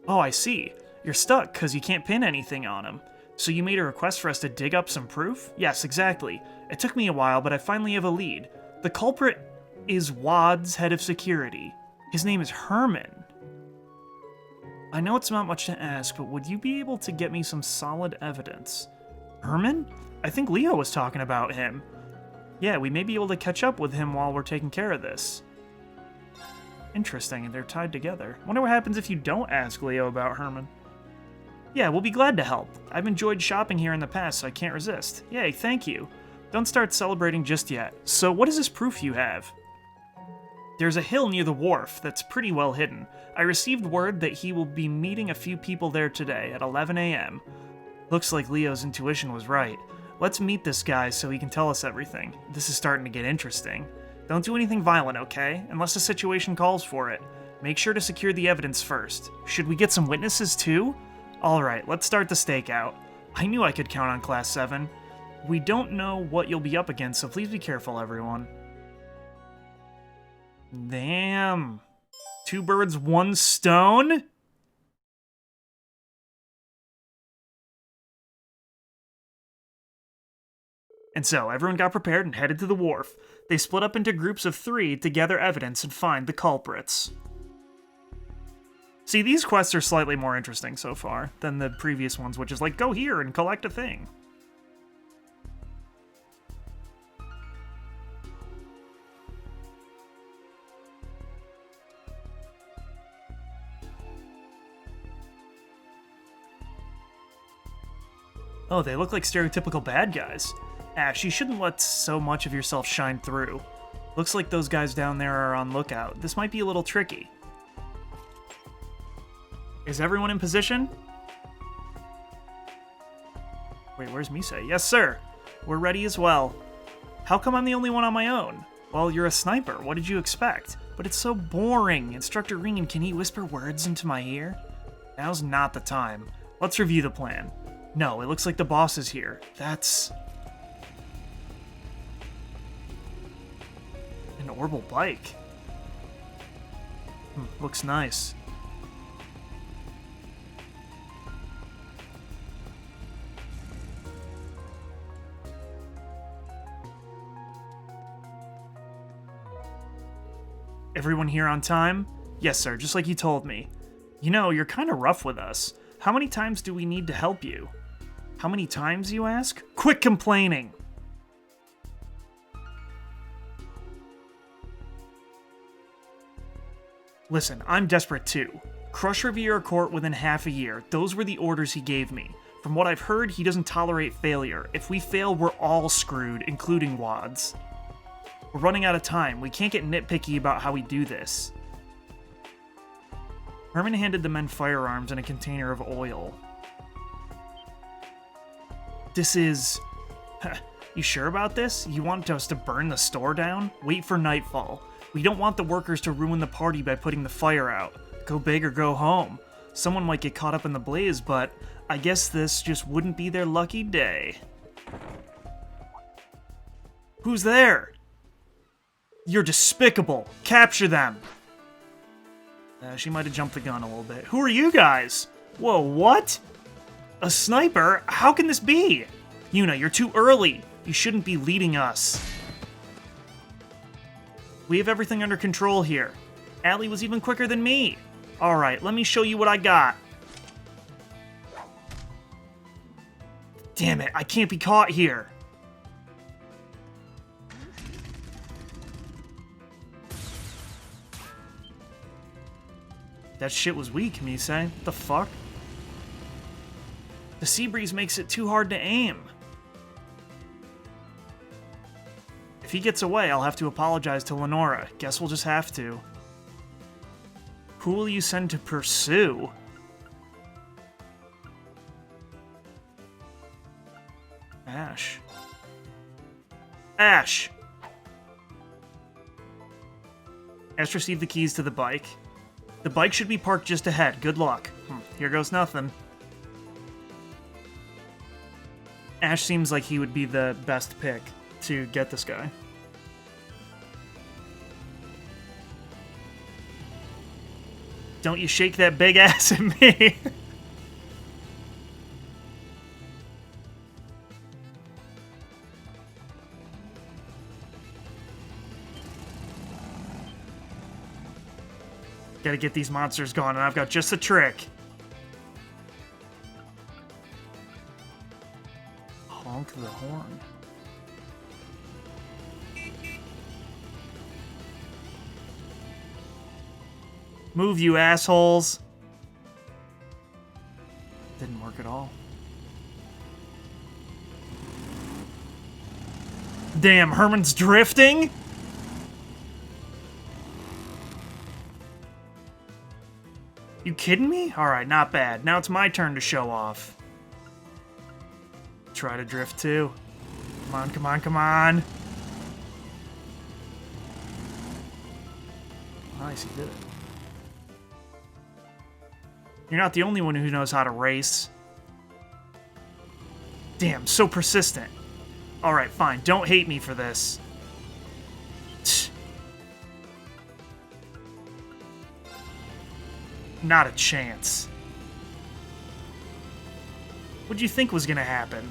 Oh, I see. You're stuck because you can't pin anything on him. So you made a request for us to dig up some proof? Yes, exactly. It took me a while, but I finally have a lead. The culprit is Wad's head of security. His name is Herman. I know it's not much to ask, but would you be able to get me some solid evidence? Herman? I think Leo was talking about him. Yeah, we may be able to catch up with him while we're taking care of this. Interesting, and they're tied together. Wonder what happens if you don't ask Leo about Herman. Yeah, we'll be glad to help. I've enjoyed shopping here in the past, so I can't resist. Yay, thank you. Don't start celebrating just yet. So what is this proof you have? There's a hill near the wharf that's pretty well hidden. I received word that he will be meeting a few people there today at 11 a.m. Looks like Leo's intuition was right. Let's meet this guy so he can tell us everything. This is starting to get interesting. Don't do anything violent, okay? Unless the situation calls for it. Make sure to secure the evidence first. Should we get some witnesses too? Alright, let's start the stakeout. I knew I could count on Class 7. We don't know what you'll be up against, so please be careful, everyone. Damn. 2 birds, 1 stone? And so, everyone got prepared and headed to the wharf. They split up into groups of 3 to gather evidence and find the culprits. See, these quests are slightly more interesting so far than the previous ones, which is like, go here and collect a thing. Oh, they look like stereotypical bad guys. Ash, you shouldn't let so much of yourself shine through. Looks like those guys down there are on lookout. This might be a little tricky. Is everyone in position? Wait, where's Misei? Yes, sir. We're ready as well. How come I'm the only one on my own? Well, you're a sniper. What did you expect? But it's so boring. Instructor Rean, can he whisper words into my ear? Now's not the time. Let's review the plan. No, it looks like the boss is here. That's... an orbital bike. Looks nice. Everyone here on time? Yes, sir, just like you told me. You know, you're kind of rough with us. How many times do we need to help you? How many times, you ask? Quit complaining! Listen, I'm desperate too. Crush Riviera Court within half a year. Those were the orders he gave me. From what I've heard, he doesn't tolerate failure. If we fail, we're all screwed, including Wads. We're running out of time. We can't get nitpicky about how we do this. Herman handed the men firearms and a container of oil. This is... You sure about this? You want us to burn the store down? Wait for nightfall. We don't want the workers to ruin the party by putting the fire out. Go big or go home. Someone might get caught up in the blaze, but I guess this just wouldn't be their lucky day. Who's there? You're despicable. Capture them. She might have jumped the gun a little bit. Who are you guys? Whoa, what? A sniper? How can this be? Yuna, you're too early. You shouldn't be leading us. We have everything under control here. Allie was even quicker than me. Alright, let me show you what I got. Damn it, I can't be caught here. That shit was weak, Misei. What the fuck? The sea breeze makes it too hard to aim. If he gets away, I'll have to apologize to Lenora. Guess we'll just have to. Who will you send to pursue? Ash. Ash! Ash received the keys to the bike. The bike should be parked just ahead. Good luck. Here goes nothing. Ash seems like he would be the best pick to get this guy. Don't you shake that big ass at me. Gotta get these monsters gone, and I've got just a trick. Honk the horn. Move, you assholes. Didn't work at all. Damn, Herman's drifting? You kidding me? Alright, not bad. Now it's my turn to show off. Try to drift too. Come on, come on, come on. Nice, he did it. You're not the only one who knows how to race. Damn, so persistent. Alright, fine. Don't hate me for this. Not a chance. What'd you think was gonna happen?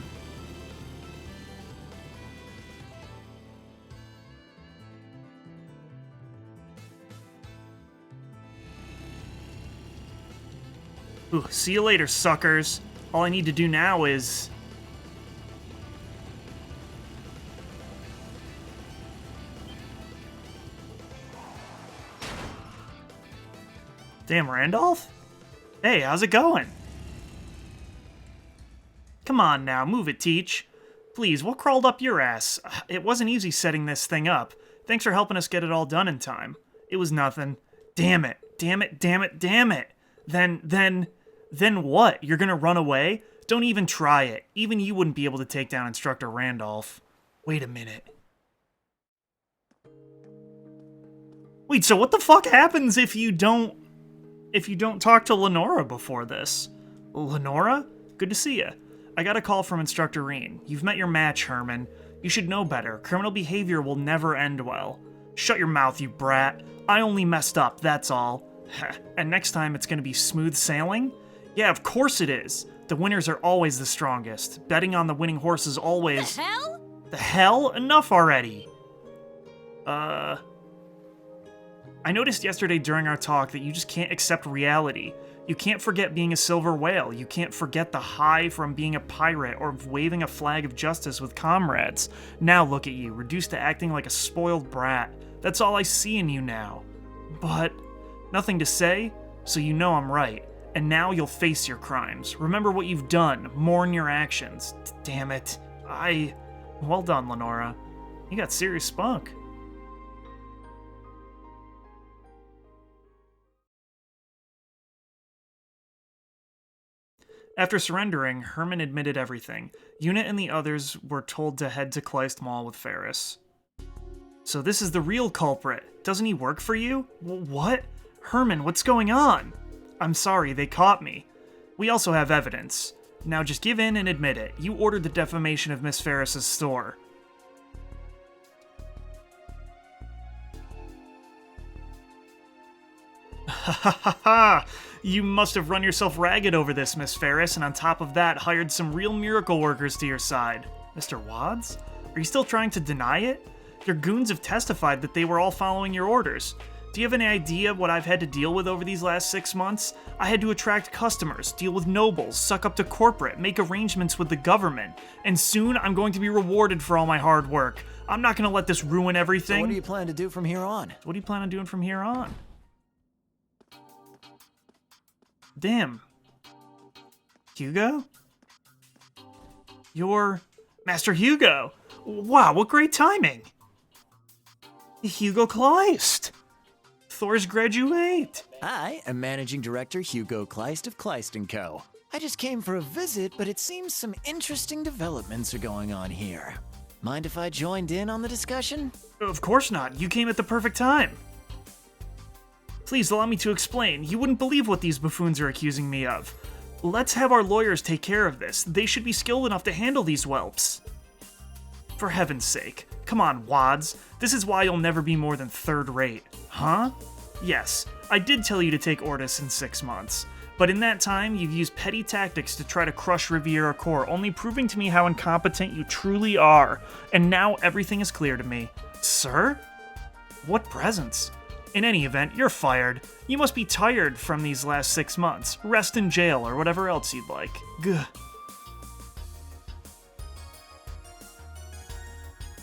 Ooh, see you later, suckers. All I need to do now is... Damn, Randolph? Hey, how's it going? Come on now, move it, Teach. Please, what crawled up your ass? It wasn't easy setting this thing up. Thanks for helping us get it all done in time. It was nothing. Damn it, damn it, damn it, damn it. Then what? You're gonna run away? Don't even try it. Even you wouldn't be able to take down Instructor Randolph. Wait a minute. Wait, so what the fuck happens if you don't talk to Lenora before this? Lenora? Good to see you. I got a call from Instructor Rean. You've met your match, Herman. You should know better. Criminal behavior will never end well. Shut your mouth, you brat. I only messed up, that's all. And next time it's gonna be smooth sailing? Yeah, of course it is. The winners are always the strongest. Betting on the winning horse is always... The hell? The hell? Enough already. I noticed yesterday during our talk that you just can't accept reality. You can't forget being a silver whale. You can't forget the high from being a pirate or waving a flag of justice with comrades. Now look at you, reduced to acting like a spoiled brat. That's all I see in you now. But nothing to say, so you know I'm right. And now you'll face your crimes. Remember what you've done. Mourn your actions. Damn it. Well done, Lenora. You got serious spunk. After surrendering, Herman admitted everything. Unit and the others were told to head to Kleist Mall with Ferris. So this is the real culprit. Doesn't he work for you? What? Herman, what's going on? I'm sorry, they caught me. We also have evidence. Now just give in and admit it. You ordered the defamation of Miss Ferris's store. Ha ha ha ha! You must have run yourself ragged over this, Miss Ferris, and on top of that, hired some real miracle workers to your side. Mr. Wads? Are you still trying to deny it? Your goons have testified that they were all following your orders. Do you have any idea what I've had to deal with over these last 6 months? I had to attract customers, deal with nobles, suck up to corporate, make arrangements with the government. And soon, I'm going to be rewarded for all my hard work. I'm not going to let this ruin everything. So what do you plan to do from here on? What do you plan on doing from here on? Damn. Hugo? You're Master Hugo! Wow, what great timing! Hugo Kleist! Thor's graduate! I am Managing Director Hugo Kleist of Kleist & Co. I just came for a visit, but it seems some interesting developments are going on here. Mind if I joined in on the discussion? Of course not. You came at the perfect time. Please allow me to explain. You wouldn't believe what these buffoons are accusing me of. Let's have our lawyers take care of this. They should be skilled enough to handle these whelps. For heaven's sake. Come on, Wads. This is why you'll never be more than third rate. Huh? Yes, I did tell you to take Ortis in 6 months. But in that time, you've used petty tactics to try to crush Riviera Corps, only proving to me how incompetent you truly are. And now everything is clear to me. Sir? What presents? In any event, you're fired. You must be tired from these last 6 months. Rest in jail or whatever else you'd like. Gah.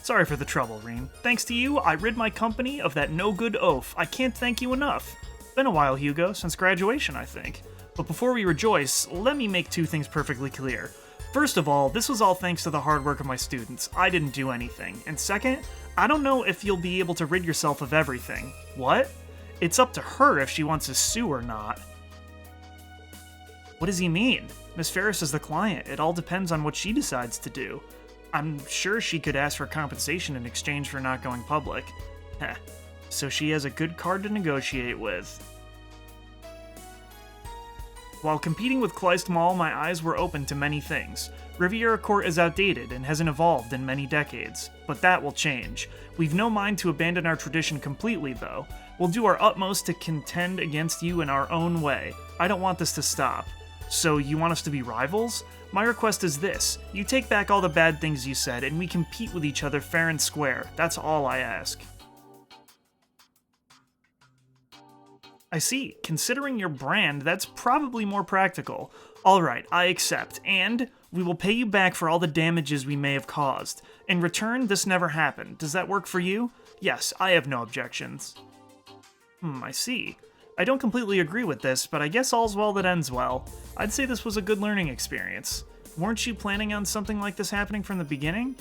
Sorry for the trouble, Rean. Thanks to you, I rid my company of that no-good oaf. I can't thank you enough. Been a while, Hugo, since graduation, I think. But before we rejoice, let me make 2 things perfectly clear. First of all, this was all thanks to the hard work of my students. I didn't do anything. And second, I don't know if you'll be able to rid yourself of everything. What? It's up to her if she wants to sue or not. What does he mean? Miss Ferris is the client. It all depends on what she decides to do. I'm sure she could ask for compensation in exchange for not going public. Heh. So she has a good card to negotiate with. While competing with Kleist Mall, my eyes were open to many things. Riviera Court is outdated and hasn't evolved in many decades, but that will change. We've no mind to abandon our tradition completely, though. We'll do our utmost to contend against you in our own way. I don't want this to stop. So you want us to be rivals? My request is this. You take back all the bad things you said, and we compete with each other fair and square. That's all I ask. I see. Considering your brand, that's probably more practical. Alright, I accept, and we will pay you back for all the damages we may have caused. In return, this never happened. Does that work for you? Yes, I have no objections. I see. I don't completely agree with this, but I guess all's well that ends well. I'd say this was a good learning experience. Weren't you planning on something like this happening from the beginning?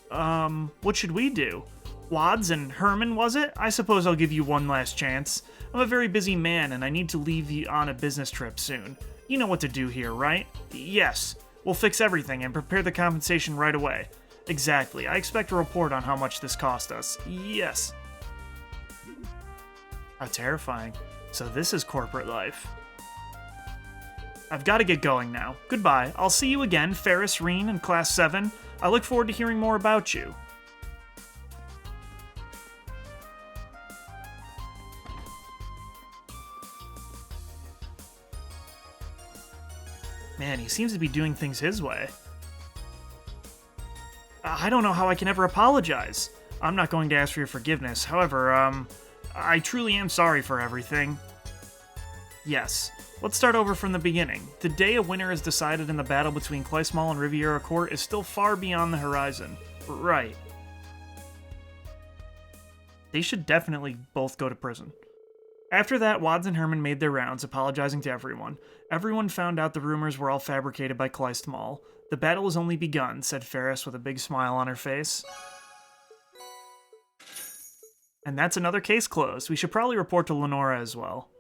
What should we do? Wads and Herman, was it? I suppose I'll give you one last chance. I'm a very busy man, and I need to leave you on a business trip soon. You know what to do here, right? Yes. We'll fix everything and prepare the compensation right away. Exactly. I expect a report on how much this cost us. Yes. How terrifying. So this is corporate life. I've got to get going now. Goodbye. I'll see you again, Ferris, Rean, and Class 7. I look forward to hearing more about you. Man, he seems to be doing things his way. I don't know how I can ever apologize. I'm not going to ask for your forgiveness. However, I truly am sorry for everything. Yes. Let's start over from the beginning. The day a winner is decided in the battle between Kleismall and Riviera Court is still far beyond the horizon. Right. They should definitely both go to prison. After that, Wads and Herman made their rounds, apologizing to everyone. Everyone found out the rumors were all fabricated by Kleistmall. The battle has only begun, said Ferris with a big smile on her face. And that's another case closed. We should probably report to Lenora as well.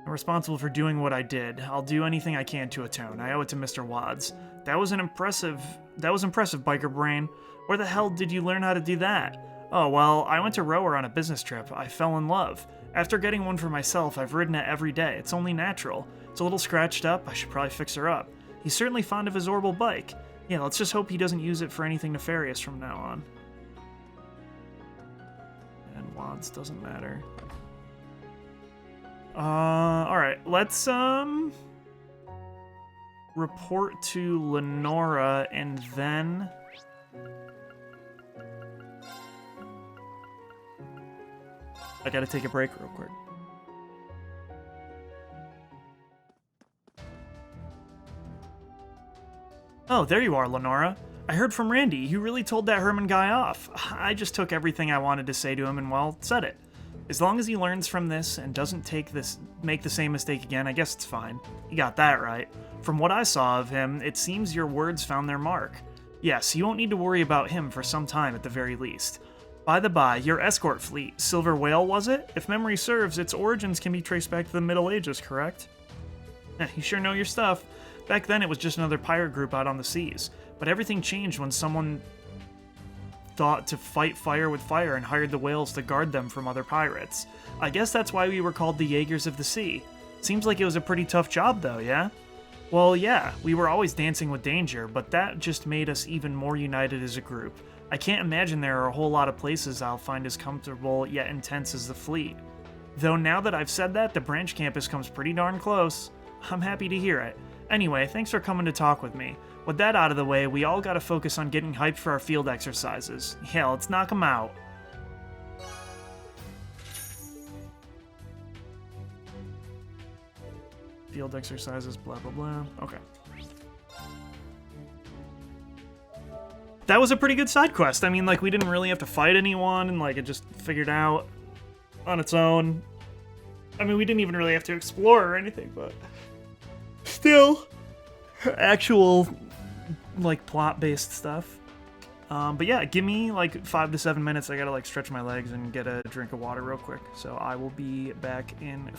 I'm responsible for doing what I did. I'll do anything I can to atone. I owe it to Mr. Wads. That was impressive, biker brain. Where the hell did you learn how to do that? Oh, well, I went to Rower on a business trip. I fell in love. After getting one for myself, I've ridden it every day. It's only natural. It's a little scratched up. I should probably fix her up. He's certainly fond of his Orbital bike. Yeah, let's just hope he doesn't use it for anything nefarious from now on. And Wads doesn't matter. Alright, let's, report to Lenora, and then... I gotta take a break real quick. Oh, there you are, Lenora. I heard from Randy. You really told that Herman guy off. I just took everything I wanted to say to him and, well, said it. As long as he learns from this and doesn't make the same mistake again, I guess it's fine. You got that right. From what I saw of him, it seems your words found their mark. Yes, you won't need to worry about him for some time at the very least. By the by, your escort fleet, Silver Whale, was it? If memory serves, its origins can be traced back to the Middle Ages, correct? You sure know your stuff. Back then it was just another pirate group out on the seas. But everything changed when someone thought to fight fire with fire and hired the whales to guard them from other pirates. I guess that's why we were called the Jaegers of the Sea. Seems like it was a pretty tough job though, yeah? Well, yeah, we were always dancing with danger, but that just made us even more united as a group. I can't imagine there are a whole lot of places I'll find as comfortable yet intense as the fleet. Though now that I've said that, the branch campus comes pretty darn close. I'm happy to hear it. Anyway, thanks for coming to talk with me. With that out of the way, we all gotta focus on getting hyped for our field exercises. Yeah, let's knock them out. Field exercises, blah, blah, blah. Okay. That was a pretty good side quest. I mean, like, we didn't really have to fight anyone, and, like, it just figured out on its own. I mean, we didn't even really have to explore or anything, but still, actual, like, plot-based stuff. But yeah, give me, like, 5 to 7 minutes. I gotta, like, stretch my legs and get a drink of water real quick. So I will be back in